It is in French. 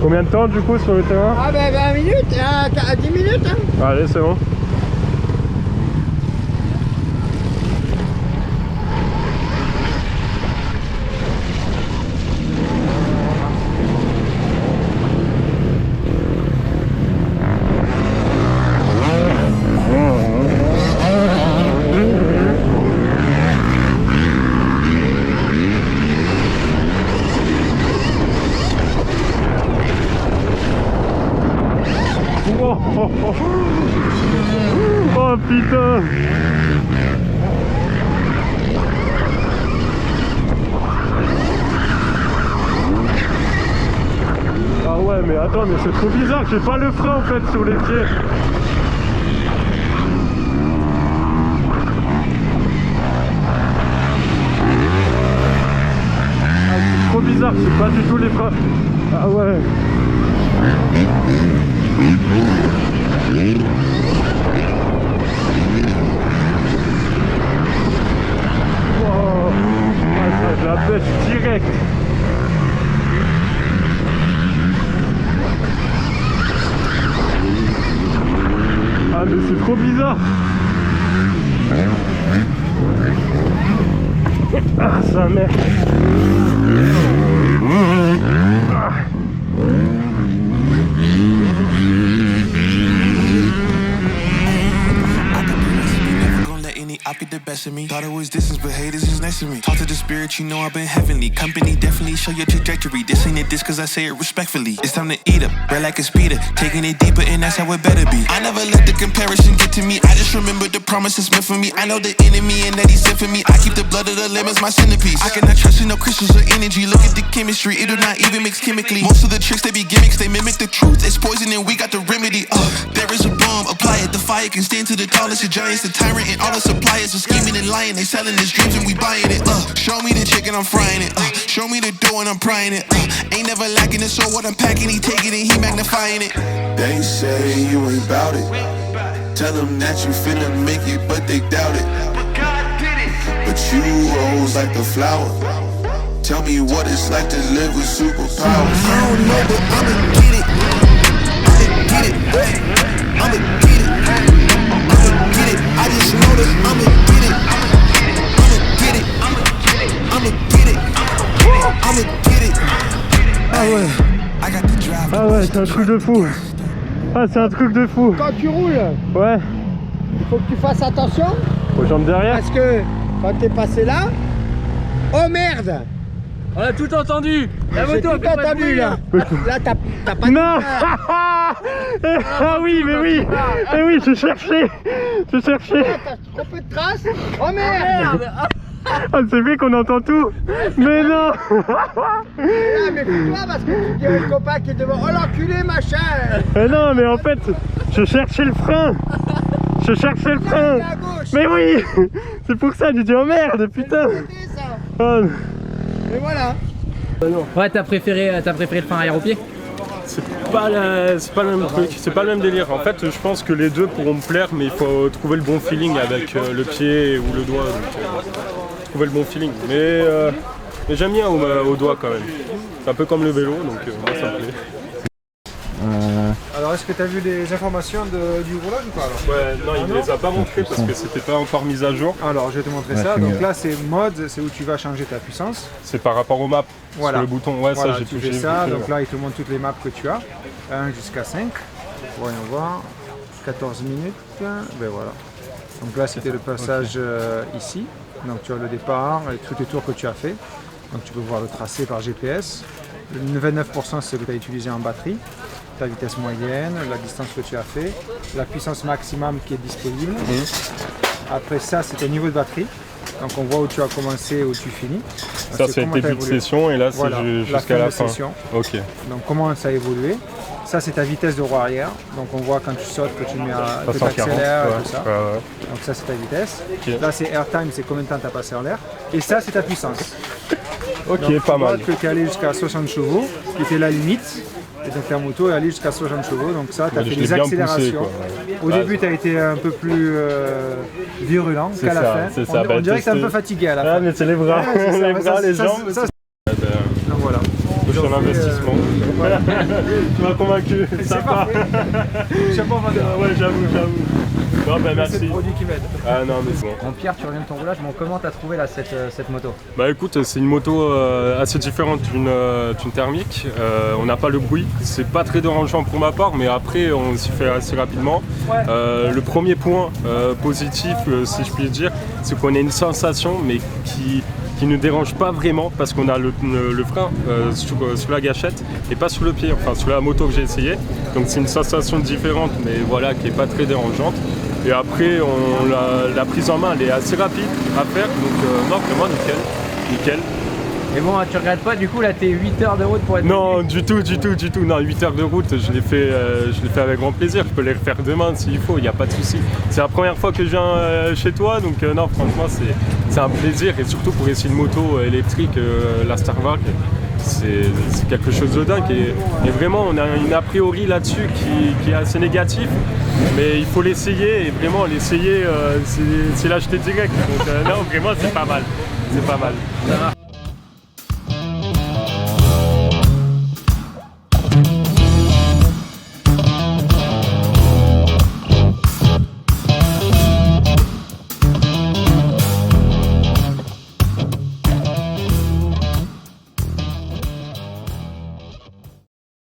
Combien de temps du coup sur le terrain? Ah ben 20 minutes, à 10 minutes hein. Allez, c'est bon. Oh putain! Ah ouais, mais attends, mais c'est trop bizarre, j'ai pas le frein en fait sur les pieds. Ah, c'est trop bizarre, c'est pas du tout les freins. Ah ouais. Wow. Ah, c'est de la pêche directe. Ah mais c'est trop bizarre. Ah sa mère. Ah. I get the best of me. Thought it was distance, but haters is next to me. Talk to the spirit, you know I've been heavenly. Company definitely show your trajectory. This ain't a diss cause I say it respectfully. It's time to eat up, red like a speeder. Taking it deeper and that's how it better be. I never let the comparison get to me. I just remember the promises meant for me. I know the enemy and that he sent for me. I keep the blood of the lamb as my centerpiece. I cannot trust in no crystals or energy. Look at the chemistry, it do not even mix chemically. Most of the tricks they be gimmicks, they mimic the truth. It's poison and we got the remedy. There is a bomb, apply it. The fire can stand to the tallest of giants. The tyrant and all the suppliers are scheming and lying. They selling his dreams and we buying it. Show me the chicken, I'm frying it. Show me the dough and I'm prying it. Ain't never lacking it, so what I'm packing, he taking it, he magnifying it. They say you ain't bout it. Tell them that you finna make it, but they doubt it. But God did it. But you rose like the flower. Tell me what it's like to live with superpowers. I don't know, but I'ma get it. I'ma get it. I'ma get it. I'ma get it. I just know that I'ma get it. I'ma get it. I'ma get it. I'ma get it. Ah ouais. I got the drive. Ah ouais, c'est un truc de fou. Ah c'est un truc de fou. Quand tu roules, Ouais. il faut que tu fasses attention. Aux jambes derrière. Parce que quand t'es passé là, oh merde! On a tout entendu. La J'ai moto, tout entendu là. Là t'as pas Non. de Ah oui, mais oui. Eh oui, je cherchais. Je cherchais. T'as trop peu de traces. Oh merde! Ah c'est vrai qu'on entend tout. Mais non. Ah, mais toi parce que tu dirais le copain qui est devant. Oh l'enculé machin! Mais non, mais en fait, je cherchais le frein. Je cherchais le frein. Il est à gauche. Mais oui. C'est pour ça, j'ai dit oh merde, putain. C'est ça. Oh. Et voilà. Ouais, t'as préféré le frein arrière au pied? C'est pas le même truc, c'est pas le même délire. En fait, je pense que les deux pourront me plaire, mais il faut trouver le bon feeling avec le pied ou le doigt. Donc, trouver le bon feeling. Mais j'aime bien au doigt quand même. C'est un peu comme le vélo, donc moi ça me plaît. Alors est-ce que tu as vu les informations du roulage ou pas alors? Ouais, non, il ne les a pas montrées parce que c'était pas encore mis à jour. Alors je vais te montrer ça. Donc là c'est mode, c'est où tu vas changer ta puissance. C'est par rapport aux maps. Voilà. Sur le bouton, ouais, Voilà, ça j'ai tu touché. fais ça. Donc là il te montre toutes les maps que tu as. 1 jusqu'à 5. Voyons voir. 14 minutes. Ben voilà. Donc là c'était le passage ici. Donc tu as le départ et tous les tours que tu as fait. Donc tu peux voir le tracé par GPS. Le 29% c'est ce que tu as utilisé en batterie. Ta vitesse moyenne, la distance que tu as fait, la puissance maximum qui est disponible. Après ça, c'est ton niveau de batterie. Donc on voit où tu as commencé et où tu finis. Ça c'est le début de session et là c'est voilà, jusqu'à la fin. Session. Ok. Donc comment ça a évolué. Ça c'est ta vitesse de roue arrière. Donc on voit quand tu sautes que tu mets à que tu accélères et tout ça. Ouais. Donc ça c'est ta vitesse. Okay. Là c'est airtime, c'est combien de temps tu as passé en l'air. Et ça c'est ta puissance. Ok, donc, pas mal. Tu es allé jusqu'à 60 chevaux, qui était la limite. Et donc la moto est allée jusqu'à 60 chevaux, donc ça, tu as fait des accélérations. Au début, tu as été un peu plus virulent qu'à la fin. C'est ça. On dirait que tu es un peu fatigué à la fin. Ah, mais c'est les bras, les jambes. Donc voilà. c'est un investissement. Tu m'as convaincu, C'est sympa. parfait. Chapeau, madame. Ouais, j'avoue. Non, bah C'est merci. le produit qui m'aide. Ah non, mais c'est bon. Bon, Pierre, tu reviens de ton roulage. Bon, comment t'as trouvé là cette moto? Bah écoute, c'est une moto assez différente d'une thermique. On n'a pas le bruit, c'est pas très dérangeant pour ma part, mais après on s'y fait assez rapidement. Le premier point positif, si je puis dire, c'est qu'on a une sensation, mais qui ne dérange pas vraiment parce qu'on a le frein sur la gâchette et pas sur le pied, enfin sur la moto que j'ai essayé. Donc c'est une sensation différente, mais voilà, qui n'est pas très dérangeante. Et après, la prise en main, elle est assez rapide à faire, donc non, vraiment nickel. Et bon, tu regrettes pas du coup là tes 8 heures de route pour être Non, du tout. Non, 8 heures de route, je l'ai fait avec grand plaisir. Je peux les refaire demain s'il faut, il n'y a pas de souci. C'est la première fois que je viens chez toi, donc non, franchement, c'est un plaisir. Et surtout pour essayer une moto électrique, la Starvark, c'est quelque chose de dingue. Et vraiment, on a une a priori là-dessus qui est assez négatif. Mais il faut l'essayer, et vraiment l'essayer, c'est l'acheter direct. Donc non, vraiment, c'est pas mal. C'est pas mal. Ça marche.